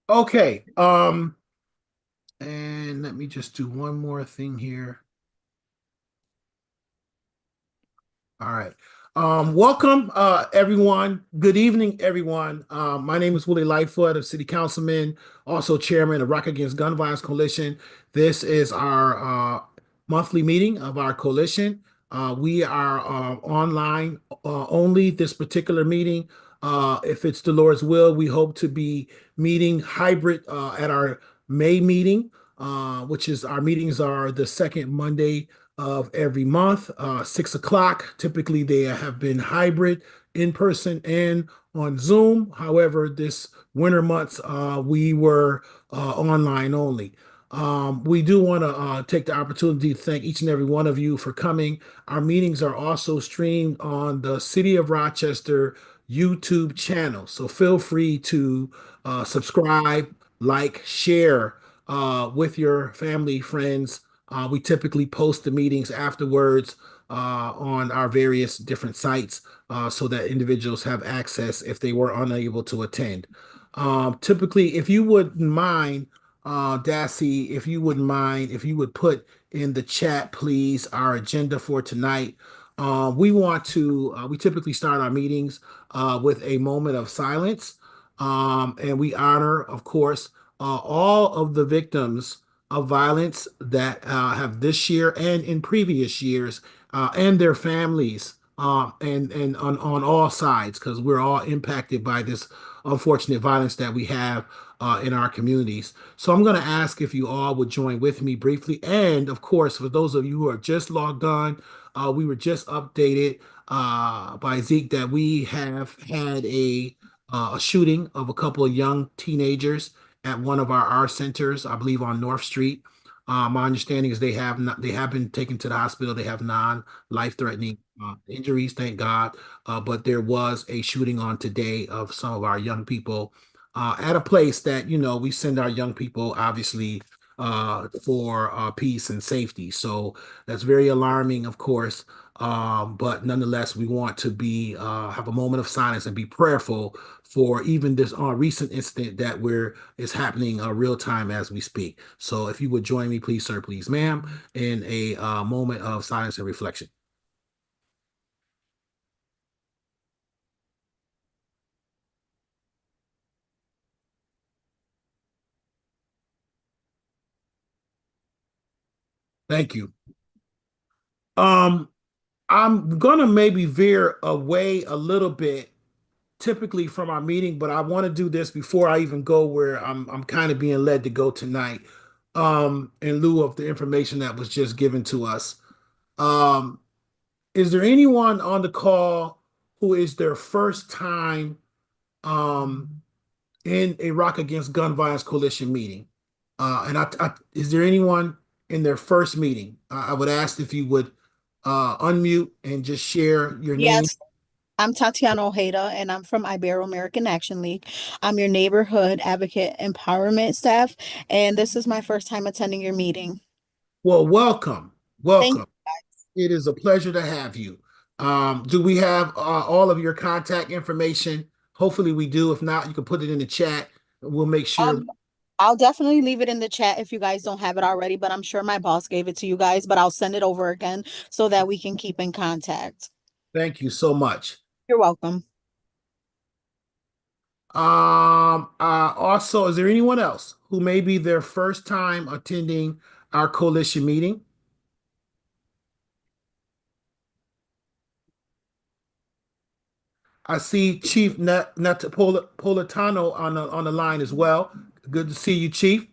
Okay. And let me just do one more thing here. All right. Welcome, everyone. Good evening, everyone. My name is Willie Lightfoot, a city councilman, also chairman of Rock Against Gun Violence Coalition. This is our monthly meeting of our coalition. We are online only this particular meeting. If it's the Lord's will, we hope to be meeting hybrid at our May meeting, which is our meetings are the second Monday of every month, 6 o'clock. Typically, they have been hybrid, in person and on Zoom. However, this winter months, we were online only. We do want to take the opportunity to thank each and every one of you for coming. Our meetings are also streamed on the City of Rochester YouTube channel. So feel free to subscribe, like, share with your family, friends. We typically post the meetings afterwards on our various different sites so that individuals have access if they were unable to attend. Typically, if you wouldn't mind, Dassy, if you wouldn't mind, if you would put in the chat, please, our agenda for tonight. We typically start our meetings with a moment of silence. And we honor, of course, all of the victims of violence that have this year and in previous years, and their families, and on all sides, because we're all impacted by this unfortunate violence that we have in our communities. So I'm going to ask if you all would join with me briefly. And of course, for those of you who are just logged on, we were just updated by Zeke that we have had a shooting of a couple of young teenagers at one of our centers, I believe on North Street. My understanding is they have been taken to the hospital. They have non-life-threatening injuries, thank God. But there was a shooting on today of some of our young people at a place that we send our young people obviously for peace and safety. So that's very alarming, of course. But nonetheless, we want to be have a moment of silence and be prayerful for even this recent incident that we're is happening real time as we speak. So if you would join me, please, sir, please, ma'am, in a moment of silence and reflection. Thank you. Um, I'm gonna maybe veer away a little bit typically from our meeting, but I want to do this before I even go where I'm kind of being led to go tonight, in lieu of the information that was just given to us. Um, is there anyone on the call who is their first time um in a Rock Against Gun Violence Coalition meeting? Is there anyone in their first meeting? I would ask if you would unmute and just share your name. Yes, I'm Tatiana Ojeda, and I'm from Ibero-American Action League. I'm your neighborhood advocate empowerment staff, and this is my first time attending your meeting. Well, welcome, Thank welcome. It is a pleasure to have you. Do we have all of your contact information? Hopefully we do. If not, you can put it in the chat. We'll make sure. I'll definitely leave it in the chat if you guys don't have it already, but I'm sure my boss gave it to you guys, but I'll send it over again so that we can keep in contact. Thank you so much. You're welcome. Also, is there anyone else who may be their first time attending our coalition meeting? I see Chief Napolitano on the line as well. Good to see you, Chief.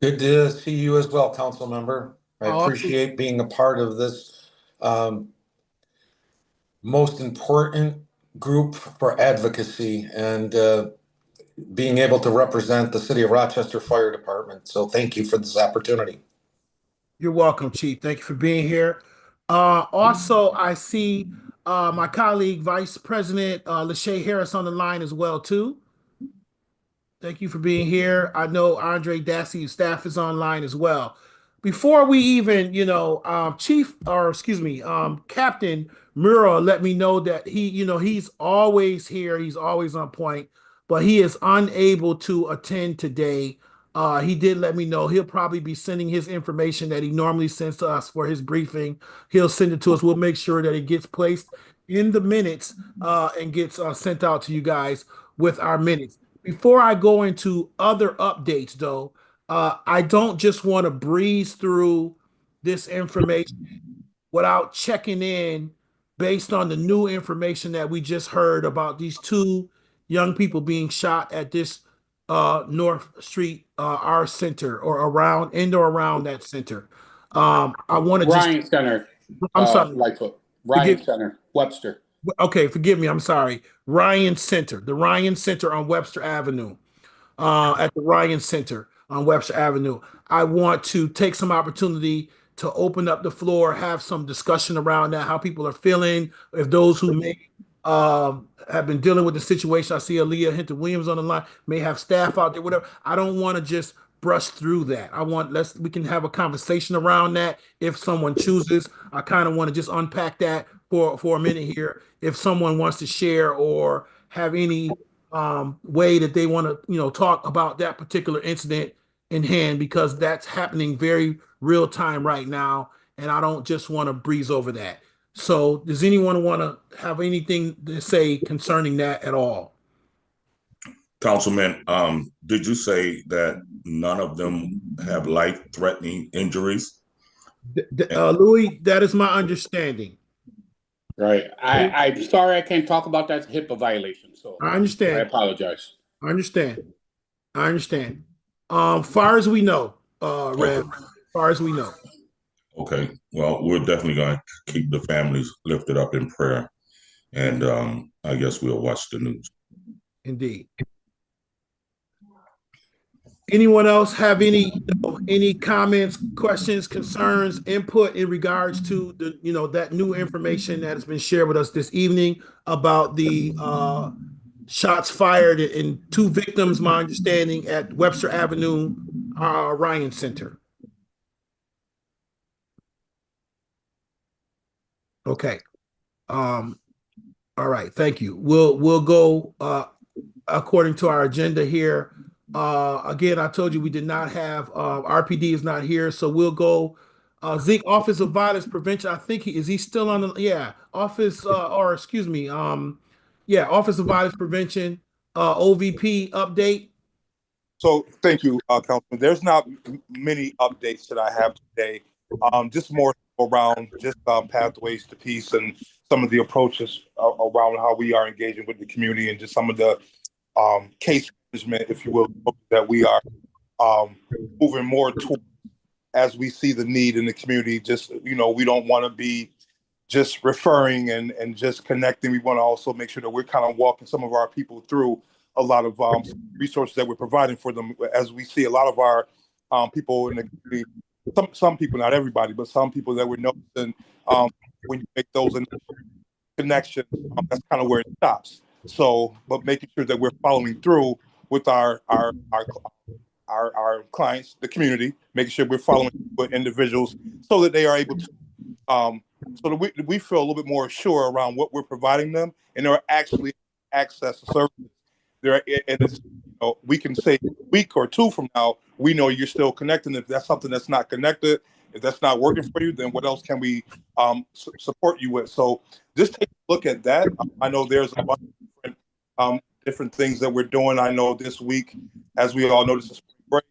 Good to see you as well, council member. I Also, appreciate being a part of this um, most important group for advocacy and being able to represent the City of Rochester Fire Department. So thank you for this opportunity. you're welcome, Chief. Thank you for being here. Also, I see my colleague, Vice President Lachey Harris on the line as well, too. Thank you for being here. I know Andre Dassey and staff is online as well. Before we even, Chief, or excuse me, Captain Mura let me know that he's always here. He's always on point. but he is unable to attend today. He did let me know he'll probably be sending his information that he normally sends to us for his briefing. He'll send it to us. We'll make sure that it gets placed in the minutes and gets sent out to you guys with our minutes. Before I go into other updates, though, I don't just want to breeze through this information without checking in based on the new information that we just heard about these two young people being shot at this North Street our center or around in or around that center. I want to just Ryan Center, I'm sorry. Lightfoot. Ryan Forgive, Center, Webster. okay, forgive me. I'm sorry. Ryan Center, the Ryan Center on Webster Avenue, at the Ryan Center on Webster Avenue. I want to take some opportunity to open up the floor, have some discussion around that, how people are feeling, if those who may have been dealing with the situation. I see Aaliyah Hinton Williams on the line, may have staff out there, whatever. I don't want to just brush through that. We can have a conversation around that if someone chooses. I kind of want to just unpack that for a minute here. If someone wants to share or have any way that they want to, talk about that particular incident in hand, because that's happening very real time right now, and I don't just want to breeze over that. So, does anyone want to have anything to say concerning that at all? Councilman, did you say that none of them have life-threatening injuries? Louis, that is my understanding. Right. I'm sorry I can't talk about that HIPAA violation. So I understand. I apologize. I understand. Far as we know, Rev, far as we know. Okay. Well, we're definitely going to keep the families lifted up in prayer. And I guess we'll watch the news. Indeed. Anyone else have any comments, questions, concerns, input in regards to that new information that has been shared with us this evening about the shots fired and two victims, my understanding, at Webster Avenue, Ryan Center? Okay. All right. Thank you. We'll go according to our agenda here. Again, I told you we did not have RPD is not here, so we'll go Zeke, Office of Violence Prevention. I think is he still on the office or excuse me, Office of Violence Prevention, OVP update. So thank you, Councilman. There's not many updates that I have today. Just more around just pathways to peace and some of the approaches around how we are engaging with the community and just some of the case management, if you will, that we are moving more toward as we see the need in the community. Just, we don't want to be just referring and just connecting. We want to also make sure that we're kind of walking some of our people through a lot of resources that we're providing for them, as we see a lot of our people in the community, some people, not everybody, but some people that we're noticing when you make those connections, that's kind of where it stops. So, but making sure that we're following through with our clients, the community, making sure we're following with individuals so that they are able to, so that we feel a little bit more sure around what we're providing them and they're actually access the services. There, and it's, we can say a week or two from now, we know you're still connecting. If that's something that's not connected, if that's not working for you, then what else can we support you with? So just take a look at that. I know there's a bunch of different things that we're doing. I know this week, as we all know, this is spring break.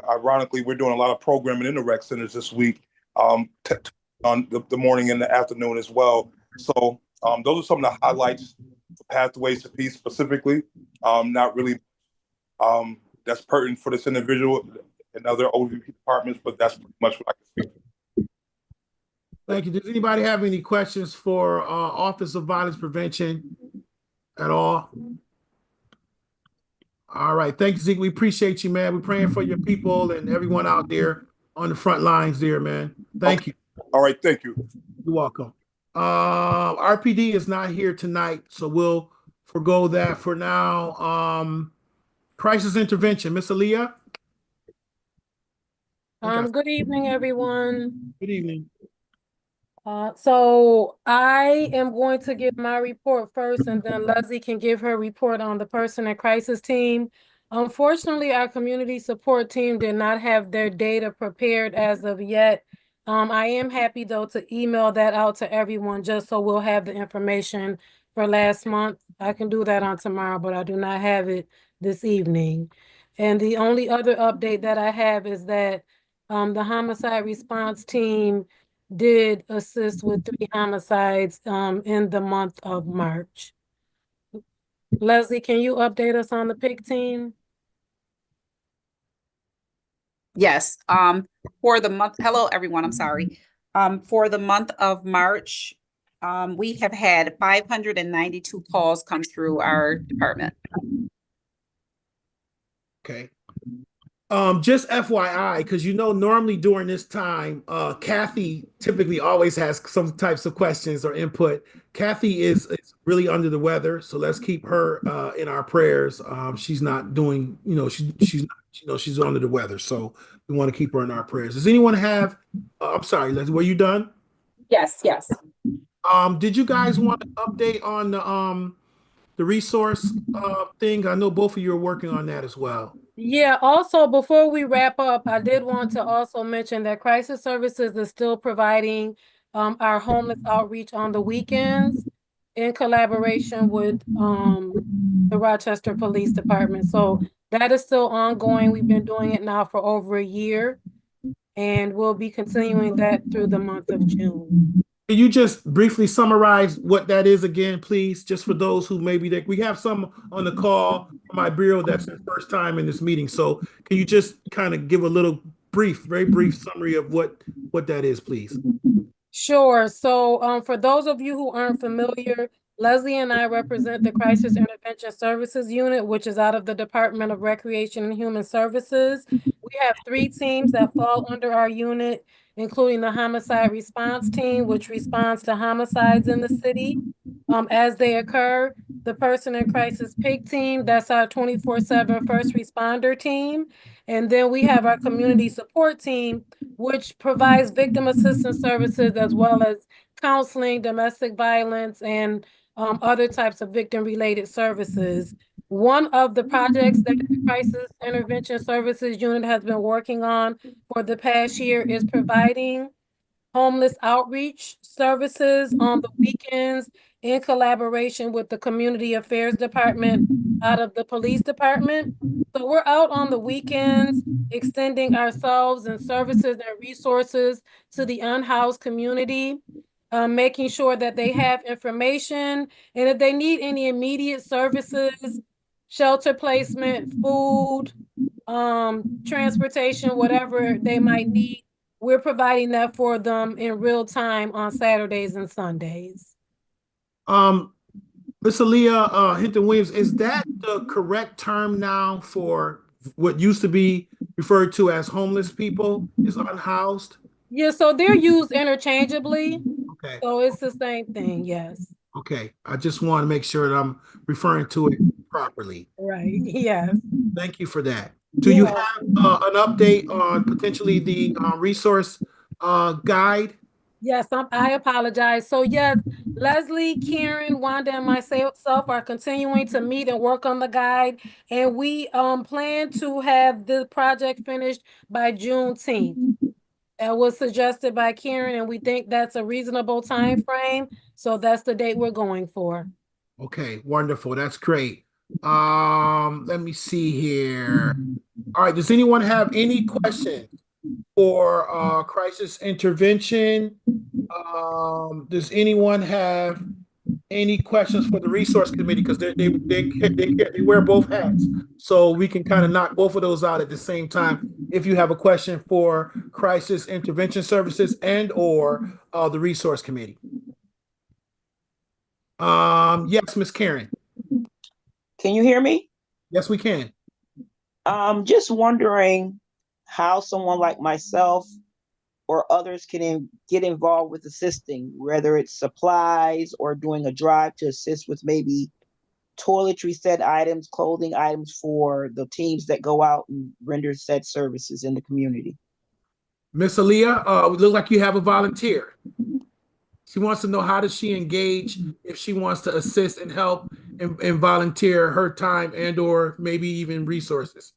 Ironically, we're doing a lot of programming in the rec centers this week, on the morning and the afternoon as well. So those are some of the highlights. Pathways to Peace specifically, not really that's pertinent for this individual and other OVP departments, but that's pretty much what I can speak to. Thank you. Does anybody have any questions for Office of Violence Prevention at all? All right. Thank you, Zeke. We appreciate you, man. We're praying for your people and everyone out there on the front lines there, man. Thank you. All right. Thank you. You're welcome. RPD is not here tonight, so we'll forgo that for now. Crisis intervention, Miss Aaliyah. Good evening, everyone. Good evening. So I am going to give my report first, and then Leslie can give her report on the person and crisis team. Unfortunately, our community support team did not have their data prepared as of yet. I am happy though to email that out to everyone just so we'll have the information for last month. I can do that on tomorrow, but I do not have it this evening. And the only other update that I have is that the homicide response team did assist with 3 homicides in the month of March. Leslie, can you update us on the PIC team? Yes, for the month, hello, everyone, I'm sorry. For the month of March, we have had 592 calls come through our department. Okay. Just FYI, because normally during this time, Kathy typically always has some types of questions or input. Kathy is really under the weather, so let's keep her in our prayers. She's not doing, she's under the weather, so we want to keep her in our prayers. Does anyone have? I'm sorry, Leslie, were you done? Yes, yes. Did you guys want an update on the resource thing? I know both of you are working on that as well. Yeah, also before we wrap up, I did want to also mention that Crisis Services is still providing our homeless outreach on the weekends in collaboration with the Rochester Police Department. So that is still ongoing. We've been doing it now for over a year, and we'll be continuing that through the month of June. Can you just briefly summarize what that is again, please? Just for those who maybe we have some on the call from Ibero that's their first time in this meeting. So can you just kind of give a little very brief summary of what that is, please? Sure. So for those of you who aren't familiar, Leslie and I represent the Crisis Intervention Services Unit, which is out of the Department of Recreation and Human Services. We have 3 teams that fall under our unit, including the Homicide Response Team, which responds to homicides in the city as they occur. The Person in Crisis PIC team, that's our 24/7 first responder team. And then we have our community support team, which provides victim assistance services as well as counseling, domestic violence, and other types of victim-related services. One of the projects that the Crisis Intervention Services Unit has been working on for the past year is providing homeless outreach services on the weekends in collaboration with the Community Affairs Department out of the Police Department. So we're out on the weekends, extending ourselves and services and resources to the unhoused community, making sure that they have information, and if they need any immediate services, shelter placement, food, transportation, whatever they might need, we're providing that for them in real time on Saturdays and Sundays. Miss Aaliyah Hinton-Williams, is that the correct term now for what used to be referred to as homeless people, is unhoused? Yeah, so they're used interchangeably. Okay. So it's the same thing, yes. Okay, I just want to make sure that I'm referring to it properly. Right, yes. Thank you for that. Do you have an update on potentially the resource guide? Yes, I apologize. So yes, Leslie, Karen, Wanda, and myself are continuing to meet and work on the guide. And we plan to have the project finished by Juneteenth. It was suggested by Karen, and we think that's a reasonable time frame. So that's the date we're going for. Okay, wonderful. That's great. Let me see here. All right, does anyone have any questions for crisis intervention? Does anyone have any questions for the resource committee? Because they wear both hats, so we can kind of knock both of those out at the same time. If you have a question for crisis intervention services and or the resource committee. Yes, Miss Karen. Can you hear me? Yes, we can. Just wondering how someone like myself or others can get involved with assisting, whether it's supplies or doing a drive to assist with maybe toiletry set items, clothing items for the teams that go out and render said services in the community. Miss Aaliyah, it looks like you have a volunteer. She wants to know, how does she engage if she wants to assist and help and volunteer her time and or maybe even resources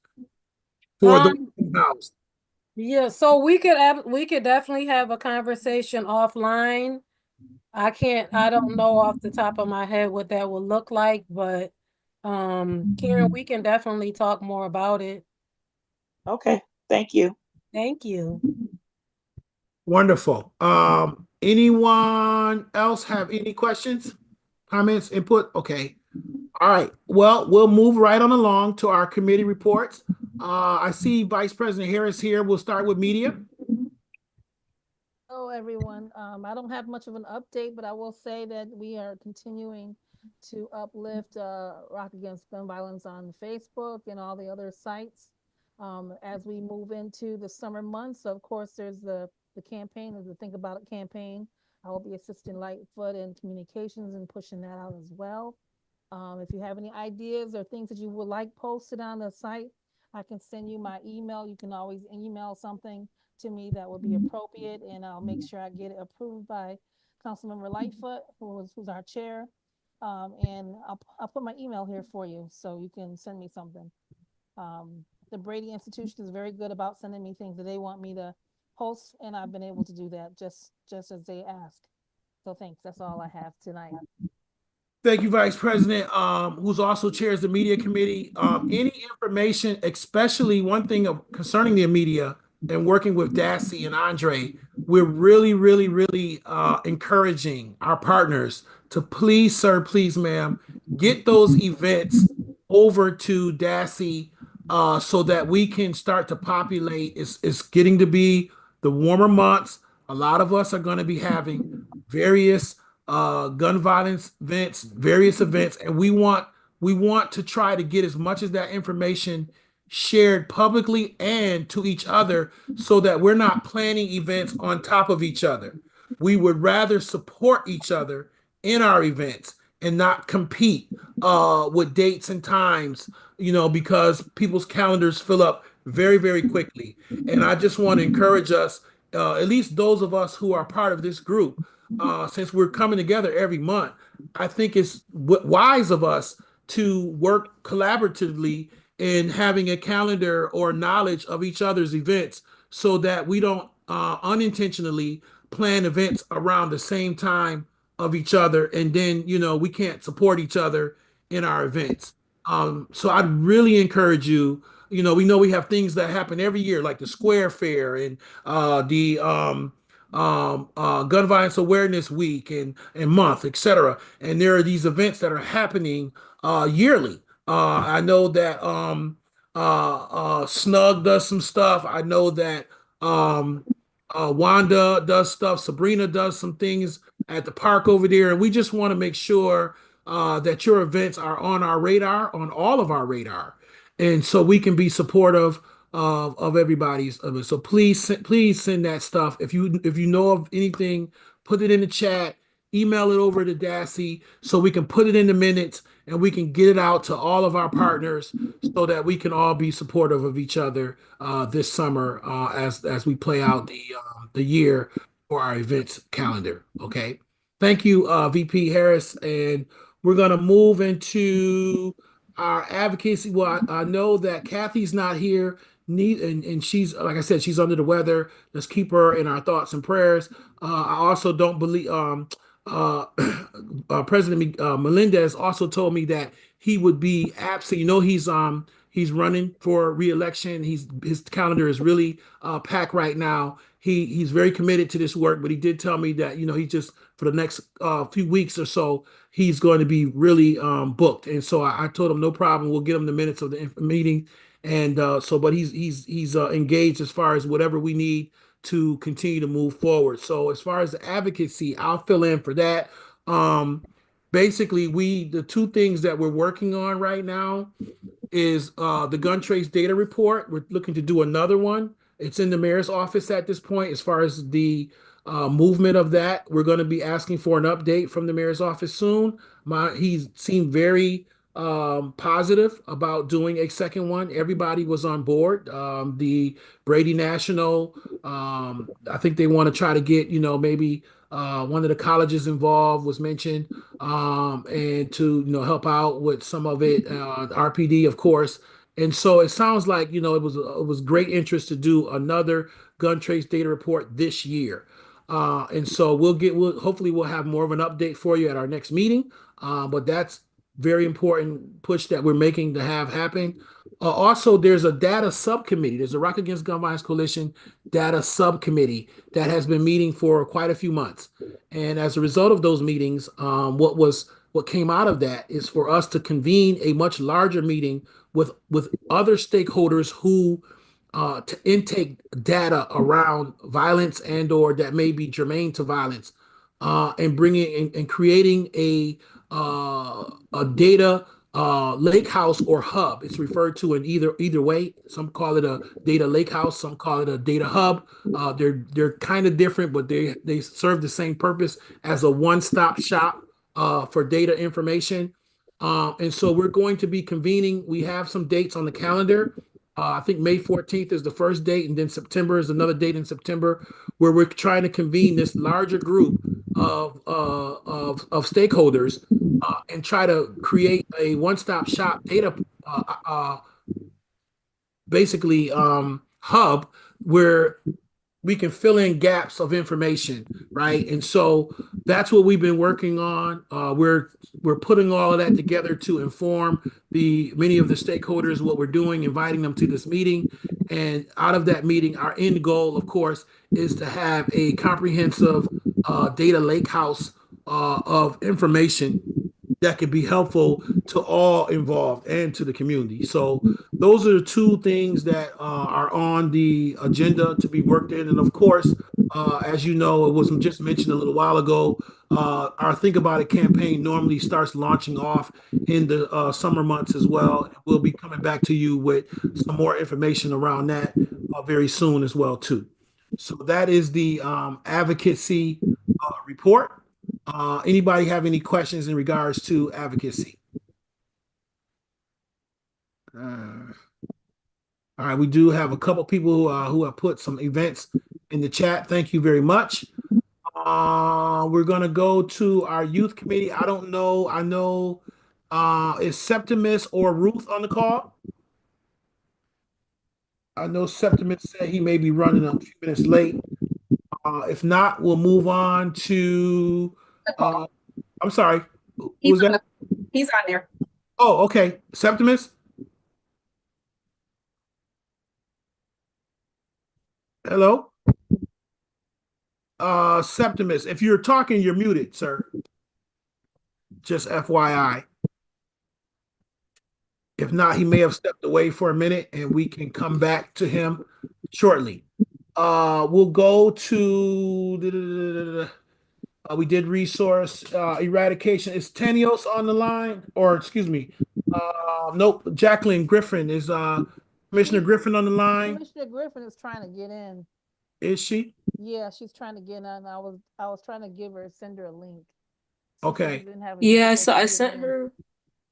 for the house. Yeah, so we could definitely have a conversation offline. I don't know off the top of my head what that would look like, but Karen, we can definitely talk more about it. Okay, thank you. Thank you. Wonderful. Anyone else have any questions, comments, input? Okay. All right. Well, we'll move right on along to our committee reports. I see Vice President Harris here. We'll start with media. Hello, everyone. I don't have much of an update, but I will say that we are continuing to uplift Rock Against Gun Violence on Facebook and all the other sites as we move into the summer months. Of course, there's the campaign, the Think About It campaign. I will be assisting Lightfoot in communications and pushing that out as well. If you have any ideas or things that you would like posted on the site, I can send you my email. You can always email something to me that would be appropriate, and I'll make sure I get it approved by Councilmember Lightfoot, who's our chair. And I'll put my email here for you so you can send me something. The Brady Institution is very good about sending me things that they want me to post, and I've been able to do that just as they ask. So thanks. That's all I have tonight. Thank you, Vice President, who's also chairs the media committee. Any information, especially one thing concerning the media and working with Dassy and Andre, we're really encouraging our partners to please, sir, please, ma'am, get those events over to Dassy so that we can start to populate. It's getting to be the warmer months. A lot of us are going to be having various gun violence events, various events, and we want to try to get as much of that information shared publicly and to each other so that we're not planning events on top of each other. We would rather support each other in our events and not compete with dates and times, because people's calendars fill up very quickly. And I just want to encourage us, at least those of us who are part of this group, since we're coming together every month, I think it's wise of us to work collaboratively in having a calendar or knowledge of each other's events so that we don't unintentionally plan events around the same time of each other, and then we can't support each other in our events. So I'd really encourage you. We know we have things that happen every year, like the Square Fair and the Gun Violence Awareness Week and month, etc. And there are these events that are happening yearly. I know that Snug does some stuff. I know that Wanda does stuff. Sabrina does some things at the park over there. And we just want to make sure that your events are on our radar, on all of our radar. And so we can be supportive of everybody's of it. So please send that stuff. If you know of anything, put it in the chat, email it over to Dassy so we can put it in the minutes and we can get it out to all of our partners so that we can all be supportive of each other this summer as we play out the year for our events calendar. Okay. Thank you, VP Harris. And we're going to move into our advocacy. Well, I know that Kathy's not here, and she's, like I said, she's under the weather. Let's keep her in our thoughts and prayers. I also don't believe President Melendez also told me that he would be absent. He's running for re-election. His calendar is really packed right now. He's very committed to this work, but he did tell me that he just for the next few weeks or so he's going to be really booked. And so I told him no problem. We'll get him the minutes of the meeting. And but he's engaged as far as whatever we need to continue to move forward. So as far as the advocacy, I'll fill in for that. Basically, the two things that we're working on right now is the gun trace data report. We're looking to do another one. It's in the mayor's office at this point. As far as the movement of that, we're going to be asking for an update from the mayor's office soon. He seemed very positive about doing a second one. Everybody was on board. The Brady National, I think they want to try to get, maybe One of the colleges involved was mentioned, and to help out with some of it, RPD, of course. And so it sounds like it was great interest to do another gun trace data report this year. And so we'll hopefully we'll have more of an update for you at our next meeting. But that's very important push that we're making to have happen. Also, there's a data subcommittee. There's a Rock Against Gun Violence Coalition data subcommittee that has been meeting for quite a few months. And as a result of those meetings, what came out of that is for us to convene a much larger meeting with other stakeholders who to intake data around violence and/or that may be germane to violence, and bringing and creating a data lake house or hub. It's referred to in either way. Some call it a data lake house, some call it a data hub. They're kind of different, but they serve the same purpose as a one-stop shop for data information. And so we're going to be convening. We have some dates on the calendar. I think May 14th is the first date, and then September is another date in September, where we're trying to convene this larger group of stakeholders and try to create a one-stop shop data basically hub where we can fill in gaps of information, right? And so that's what we've been working on. We're putting all of that together to inform many of the stakeholders what we're doing, inviting them to this meeting. And out of that meeting, our end goal, of course, is to have a comprehensive data lakehouse of information that could be helpful to all involved and to the community. So those are the two things that are on the agenda to be worked in. And of course, as you know, it was just mentioned a little while ago, our Think About It campaign normally starts launching off in the summer months as well. We'll be coming back to you with some more information around that very soon as well too. So that is the advocacy report. Anybody have any questions in regards to advocacy? All right, we do have a couple people who have put some events in the chat. Thank you very much. We're going to go to our youth committee. I don't know. I know, is Septimus or Ruth on the call? I know Septimus said he may be running a few minutes late. If not, we'll move on to, I'm sorry. He's on there. Oh, okay. Septimus? Hello? Septimus, if you're talking, you're muted, sir. Just FYI. If not, he may have stepped away for a minute and we can come back to him shortly. We'll go to we did resource eradication. Is Tenios on the line? Or excuse me. Nope. Jacqueline Griffin is Commissioner Griffin on the line. Commissioner Griffin is trying to get in. Is she? Yeah, she's trying to get in. I was trying to send her a link. Okay. Yeah, so I sent her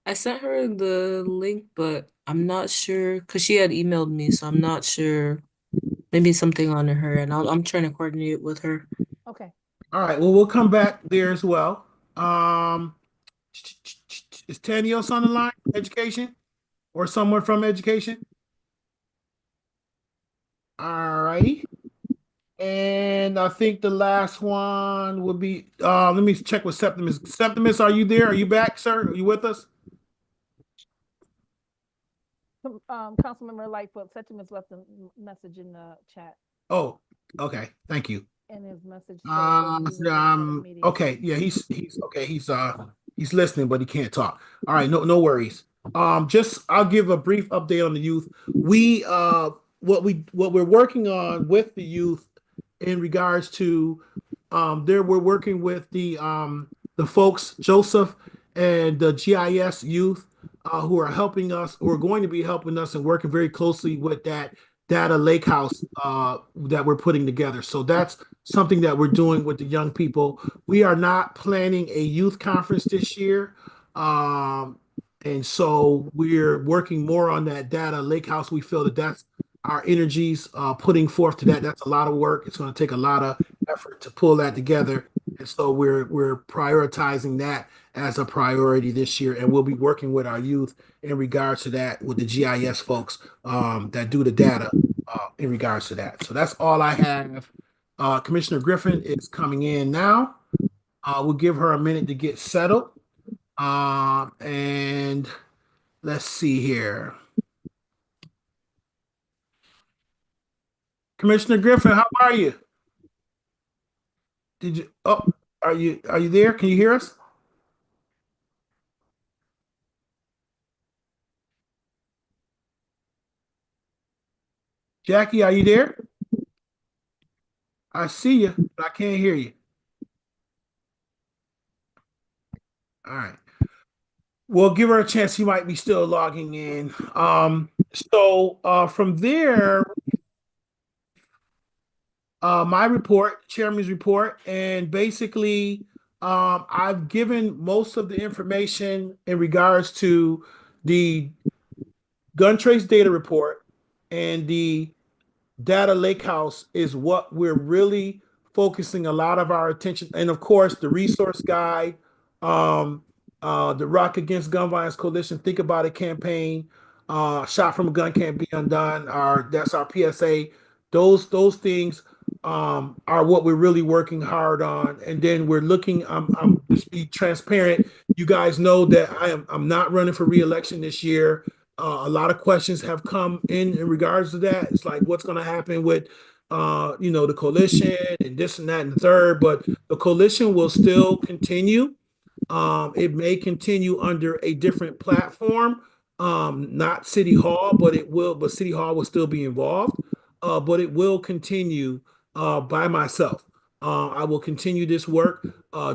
the link, but I'm not sure because she had emailed me, so I'm not sure. Maybe something on her, and I'm trying to coordinate with her. Okay. All right. Well, we'll come back there as well. Is Tanios on the line? Education, or someone from education? All righty. And I think the last one would be. Let me check with Septimus. Septimus, are you there? Are you back, sir? Are you with us? Councilmember Lightfoot, Septimus left a message in the chat. Oh, okay. Thank you. And his message. Okay. Yeah, he's okay. He's listening, but he can't talk. All right. No worries. I'll give a brief update on the youth. What we're working on with the youth in regards to we're working with the folks, Joseph and the GIS youth who are helping us, who are going to be helping us and working very closely with that data lakehouse that we're putting together. So that's something that we're doing with the young people. We are not planning a youth conference this year. And so we're working more on that data lakehouse. We feel that that's our energies putting forth to that. That's a lot of work. It's going to take a lot of effort to pull that together And so we're prioritizing that as a priority this year, and we'll be working with our youth in regards to that with the GIS folks that do the data in regards to that. So that's all I have. Commissioner Griffin is coming in now. We'll give her a minute to get settled. And let's see here. Commissioner Griffin, how are you? Did you? Oh, are you there? Can you hear us? Jackie, are you there? I see you, but I can't hear you. All right. We'll give her a chance. She might be still logging in. So from there, my report, chairman's report, and basically I've given most of the information in regards to the gun trace data report, and the data lakehouse is what we're really focusing a lot of our attention. And of course, the resource guide, the Rock Against Gun Violence Coalition Think About It campaign, Shot from a Gun Can't Be Undone, that's our PSA. Those things are what we're really working hard on. And then we're looking, I'm just be transparent. You guys know that I'm not running for re-election this year. A lot of questions have come in regards to that. It's like, what's going to happen with, the coalition and this and that and the third, but the coalition will still continue. It may continue under a different platform, not City Hall, but City Hall will still be involved, but it will continue by myself. I will continue this work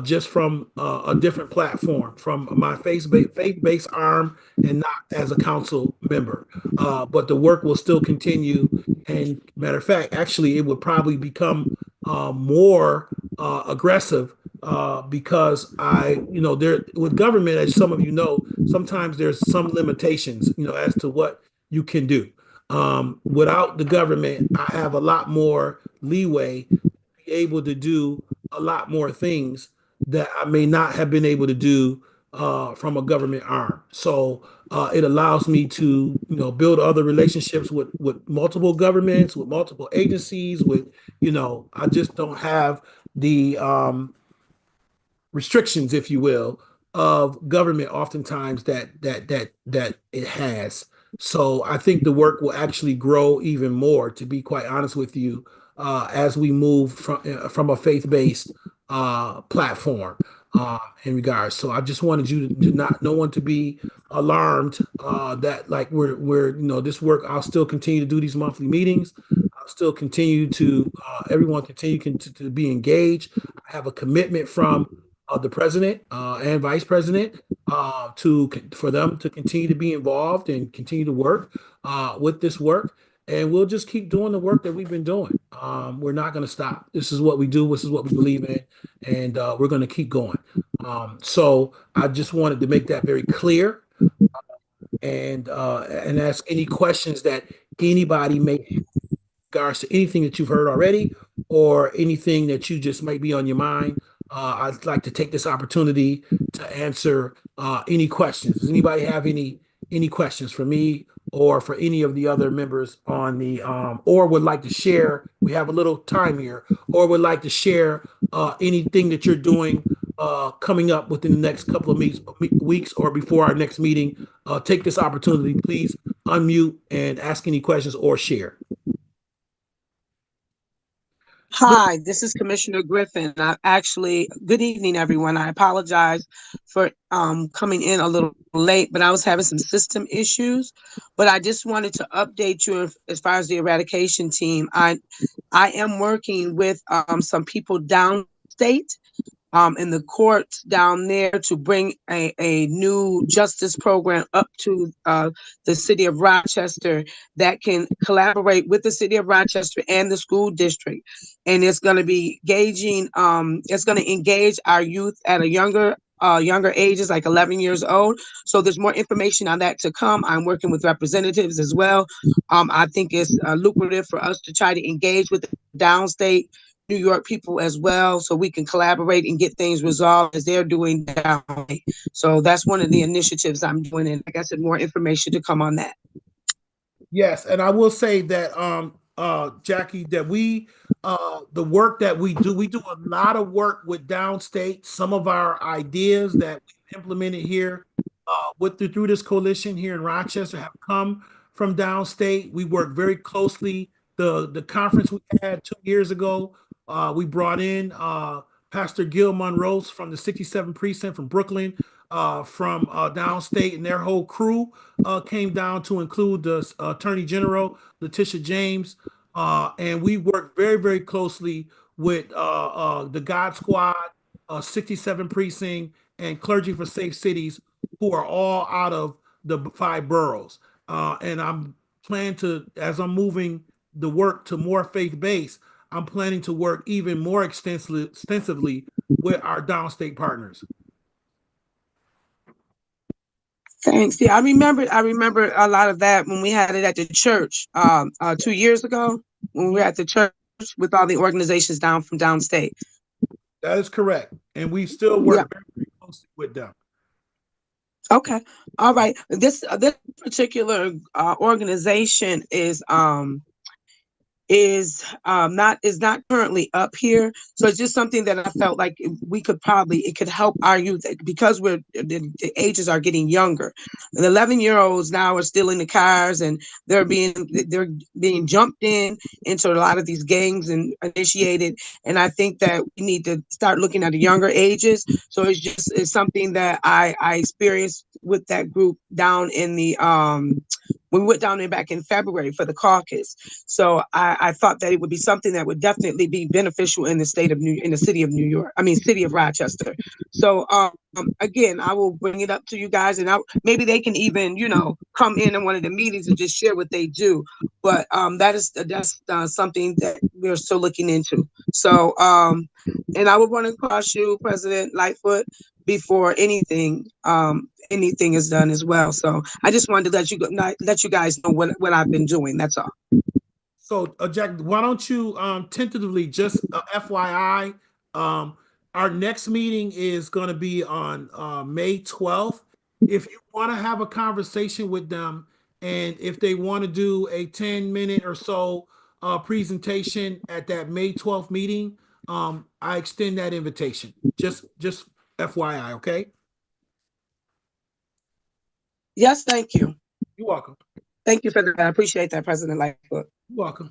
just from a different platform, from my faith-based arm and not as a council member. But the work will still continue. And matter of fact, actually, it would probably become more aggressive because there with government, as some of you know, sometimes there's some limitations, as to what you can do. Without the government, I have a lot more leeway able to do a lot more things that I may not have been able to do from a government arm. So it allows me to, build other relationships with multiple governments, with multiple agencies, I just don't have the restrictions, if you will, of government oftentimes that it has. So I think the work will actually grow even more, to be quite honest with you, as we move from a faith-based platform in regards. So I just wanted you to no one to be alarmed that like we're this work. I'll still continue to do these monthly meetings. I'll still continue to everyone continue to be engaged. I have a commitment from the president and vice president for them to continue to be involved and continue to work with this work. And we'll just keep doing the work that we've been doing. We're not going to stop. This is what we do. This is what we believe in. And we're going to keep going. So I just wanted to make that very clear and ask any questions that anybody may have in regards to anything that you've heard already or anything that you just might be on your mind. I'd like to take this opportunity to answer any questions. Does anybody have any questions for me or for any of the other members on the or would like to share? We have a little time here, or would like to share anything that you're doing coming up within the next couple of weeks or before our next meeting. Take this opportunity, please unmute and ask any questions or share. Hi, this is Commissioner Griffin. Good evening, everyone. I apologize for coming in a little late, but I was having some system issues. But I just wanted to update you as far as the eradication team. I am working with some people downstate in the courts down there to bring a new justice program up to the city of Rochester that can collaborate with the city of Rochester and the school district. And it's going to be it's going to engage our youth at a younger ages, like 11 years old. So there's more information on that to come. I'm working with representatives as well. I think it's lucrative for us to try to engage with the downstate New York people as well, so we can collaborate and get things resolved as they're doing down. So that's one of the initiatives I'm doing, and like I said, more information to come on that. Yes, and I will say that Jackie, that the work that we do a lot of work with downstate. Some of our ideas that we implemented here through this coalition here in Rochester have come from downstate. We work very closely. The conference we had 2 years ago, we brought in Pastor Gil Monroe from the 67 precinct from Brooklyn, from downstate, and their whole crew came down to include the Attorney General, Letitia James, and we worked very, very closely with the God Squad, 67 precinct, and Clergy for Safe Cities, who are all out of the 5 boroughs. And I'm planning to, as I'm moving the work to more faith-based, I'm planning to work even more extensively with our downstate partners. Thanks. Yeah, I remember a lot of that when we had it at the church 2 years ago, when we were at the church with all the organizations down from downstate. That is correct. And we still work very, very closely with them. Okay. All right. This particular organization is not currently up here, so it's just something that I felt like it could help our youth, because the ages are getting younger. The 11-year-olds now are still in the cars, and they're being jumped into a lot of these gangs and initiated, and I think that we need to start looking at the younger ages. So it's something that I experienced with that group down in the when we went down there back in February for the caucus. So I thought that it would be something that would definitely be beneficial in the city of city of Rochester. So again, I will bring it up to you guys, and maybe they can even, come in one of the meetings and just share what they do. But that's something that we're still looking into. So and I would want to cross you, President Lightfoot, before anything is done as well. So I just wanted to let you guys know what I've been doing. That's all. So Jack, why don't you tentatively, just FYI, our next meeting is going to be on May 12th. If you want to have a conversation with them, and if they want to do a 10-minute or so presentation at that May 12th meeting, I extend that invitation. Just FYI, okay? Yes, thank you. You're welcome. Thank you for that. I appreciate that, President Lightfoot. You're welcome.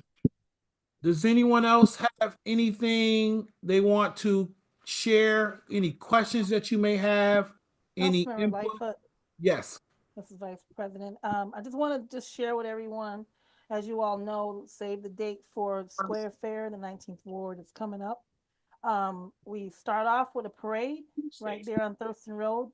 Does anyone else have anything they want to share? Any questions that you may have? Any Councilmember input? Lightfoot. Yes. This is Vice President. I just want to share with everyone, as you all know, save the date for Square Fair, the 19th Ward is coming up. We start off with a parade right there on Thurston Road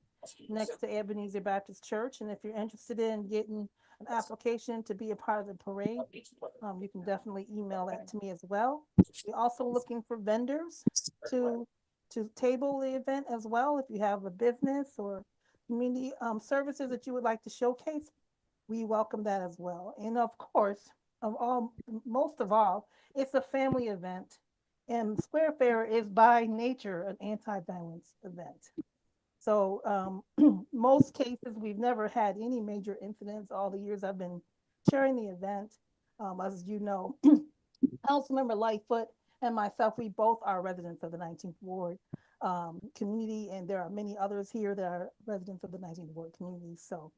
next to Ebenezer Baptist Church. And if you're interested in getting an application to be a part of the parade, you can definitely email that to me as well. We're also looking for vendors to table the event as well. If you have a business or community services that you would like to showcase, we welcome that as well. And of course, most of all, it's a family event. And Square Fair is by nature an anti-violence event. So most cases, we've never had any major incidents all the years I've been chairing the event. As you know, Councilmember Lightfoot and myself, we both are residents of the 19th Ward community, and there are many others here that are residents of the 19th Ward community. So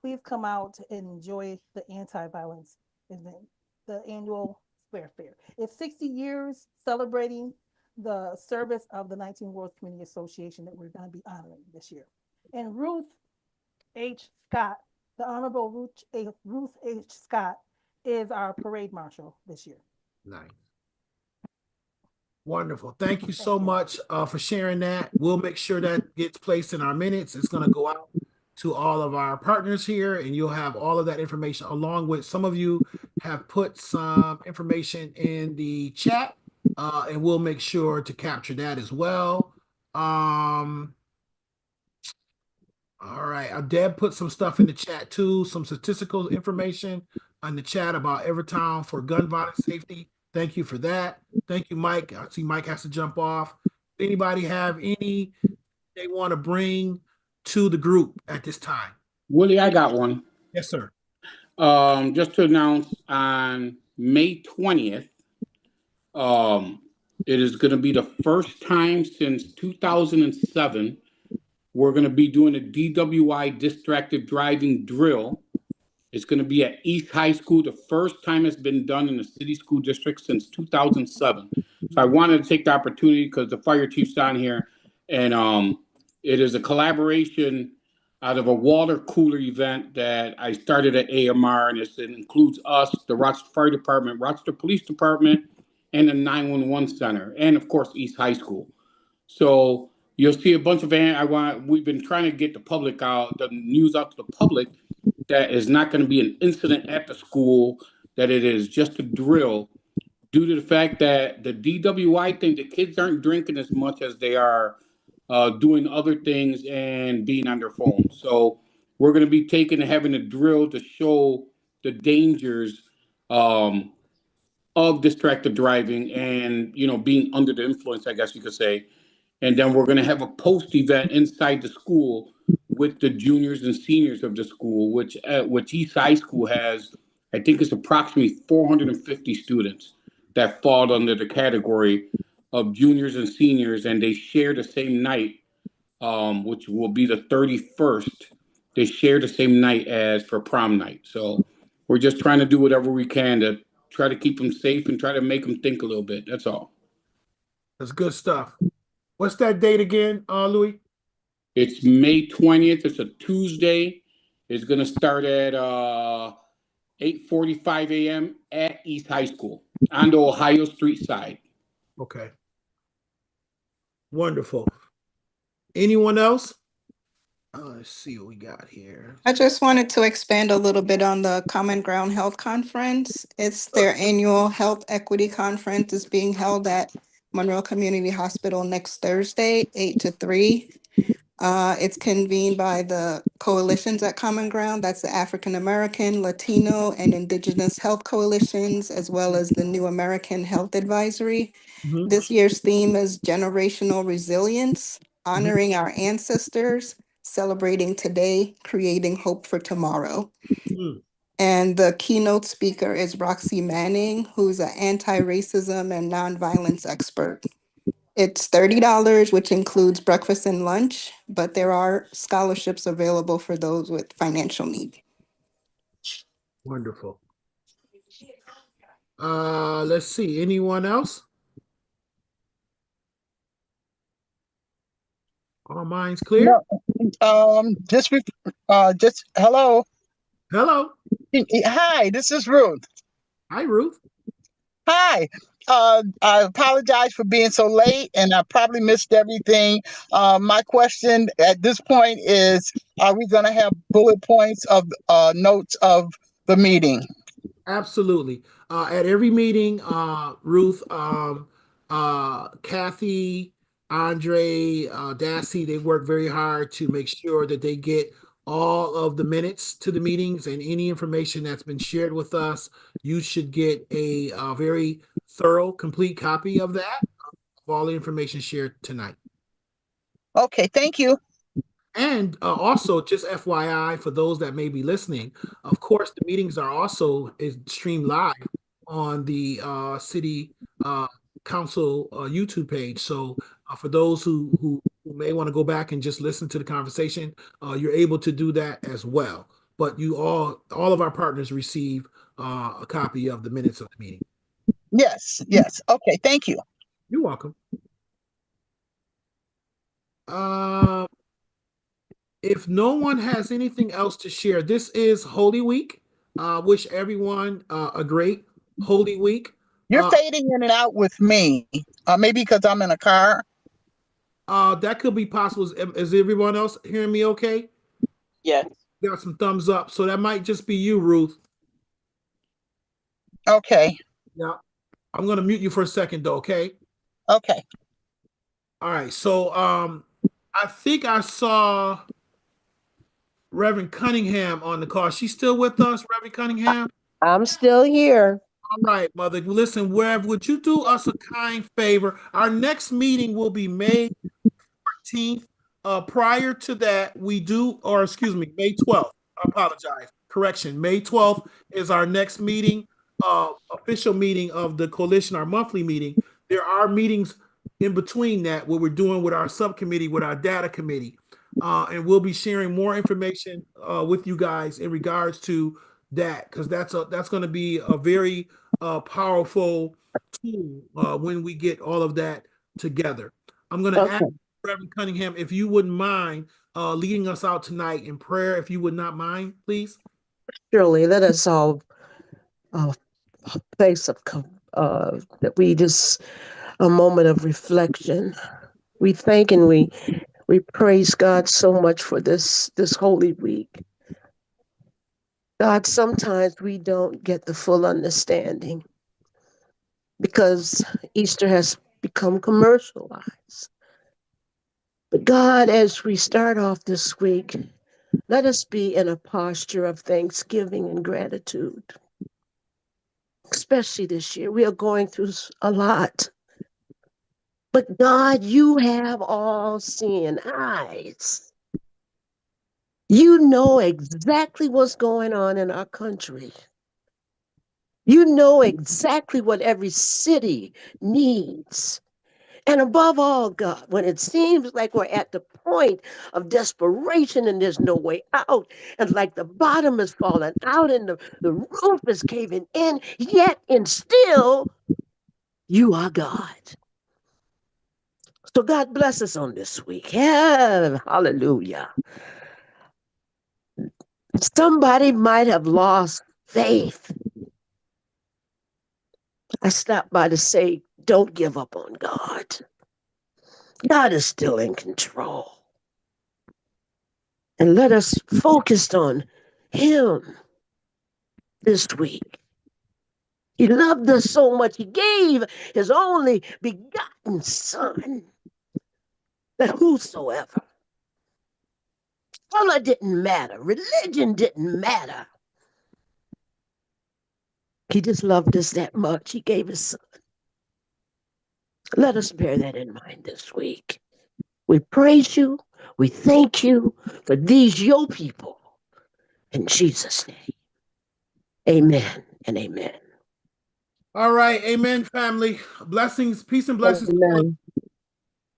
please come out and enjoy the anti-violence event, the annual Square Fair. It's 60 years celebrating the service of the 19th Ward Community Association that we're going to be honoring this year. And Ruth H. Scott, the Honorable Ruth H. Scott, is our parade marshal this year. Nice. Wonderful. Thank you so much for sharing that. We'll make sure that gets placed in our minutes. It's going to go out to all of our partners here, and you'll have all of that information, along with some of you have put some information in the chat, and we'll make sure to capture that as well. All right. Deb put some stuff in the chat too, some statistical information on the chat about Evertown for gun violence safety. Thank you for that. Thank you, Mike. I see Mike has to jump off. Anybody have any they want to bring to the group at this time? Willie, I got one. Yes, sir. Just to announce on May 20th, it is going to be the first time since 2007 we're going to be doing a DWI distracted driving drill. It's going to be at East High School. The first time it's been done in the city school district since 2007. So I wanted to take the opportunity because the fire chief's on here, and it is a collaboration out of a water cooler event that I started at AMR, and it includes us, the Rochester Fire Department, Rochester Police Department, and the 911 Center, and of course East High School. So you'll see a bunch of we've been trying to get the public out, the news out to the public, that is not going to be an incident at the school, that it is just a drill, due to the fact that the DWI thing, the kids aren't drinking as much as they are doing other things and being on their phones. So we're going to be having a drill to show the dangers of distracted driving and, being under the influence, I guess you could say. And then we're going to have a post event inside the school with the juniors and seniors of the school, which East High School has, I think it's approximately 450 students that fall under the category of juniors and seniors, and they share the same night, which will be the 31st. They share the same night as for prom night. So we're just trying to do whatever we can to try to keep them safe and try to make them think a little bit. That's all. That's good stuff. What's that date again, Louis? It's May 20th. It's a Tuesday. It's going to start at 8:45 a.m. at East High School on the Ohio Street side. Okay. Wonderful. Anyone else? Let's see what we got here. I just wanted to expand a little bit on the Common Ground Health Conference. It's their annual health equity conference. It's being held at Monroe Community Hospital next Thursday, 8 to 3. It's convened by the coalitions at Common Ground. That's the African American, Latino, and Indigenous Health Coalitions, as well as the New American Health Advisory. This year's theme is Generational Resilience, honoring our ancestors, celebrating today, creating hope for tomorrow. And the keynote speaker is Roxy Manning, who's an anti-racism and nonviolence expert. It's $30, which includes breakfast and lunch, but there are scholarships available for those with financial need. Wonderful. Let's see. Anyone else? All minds clear? No, just hello. Hello. Hi, this is Ruth. Hi, Ruth. Hi. I apologize for being so late, and I probably missed everything. My question at this point is, are we going to have bullet points of notes of the meeting? Absolutely. At every meeting, Ruth, Kathy, Andre, Dassey, they work very hard to make sure that they get all of the minutes to the meetings, and any information that's been shared with us, you should get a very thorough, complete copy of that, of all the information shared tonight. Okay, thank you. And also, just FYI, for those that may be listening, of course, the meetings are also streamed live on the City Council YouTube page. So for those who may want to go back and just listen to the conversation, you're able to do that as well. But all of our partners receive a copy of the minutes of the meeting. Yes. Okay, thank you. You're welcome. If no one has anything else to share, this is Holy Week. Wish everyone a great Holy Week. You're fading in and out with me. Maybe because I'm in a car. That could be possible. Is everyone else hearing me okay? Yes. Got some thumbs up. So that might just be you, Ruth. Okay. Yeah. I'm going to mute you for a second, though, okay? Okay. All right. So I think I saw Reverend Cunningham on the call. She's still with us, Reverend Cunningham? I'm still here. All right, Mother. Listen, would you do us a kind favor? Our next meeting will be May 14th. Prior to that, May 12th. I apologize. Correction. May 12th is our next meeting, official meeting of the coalition, our monthly meeting. There are meetings in between that where we're doing with our subcommittee, with our data committee. And we'll be sharing more information with you guys in regards to that, because that's going to be a very powerful tool when we get all of that together. I'm going to ask Reverend Cunningham if you wouldn't mind leading us out tonight in prayer, if you would not mind, please. Surely, let us all face that we just a moment of reflection. We thank and we praise God so much for this Holy Week. God, sometimes we don't get the full understanding because Easter has become commercialized. But God, as we start off this week, let us be in a posture of thanksgiving and gratitude. Especially this year, we are going through a lot. But God, you have all seeing eyes. You know exactly what's going on in our country. You know exactly what every city needs. And above all, God, when it seems like we're at the point of desperation and there's no way out, and like the bottom is falling out and the roof is caving in, yet and still, you are God. So God bless us on this week. Yeah, hallelujah. Somebody might have lost faith. I stopped by to say, don't give up on God. God is still in control. And let us focus on Him this week. He loved us so much, He gave His only begotten Son, that whosoever, color didn't matter, religion didn't matter. He just loved us that much. He gave His Son. Let us bear that in mind this week. We praise you. We thank you for these your people. In Jesus' name. Amen and amen. All right. Amen, family. Blessings, peace and blessings. Amen.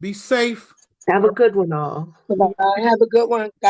Be safe. Have a good one, all. Bye. Have a good one. God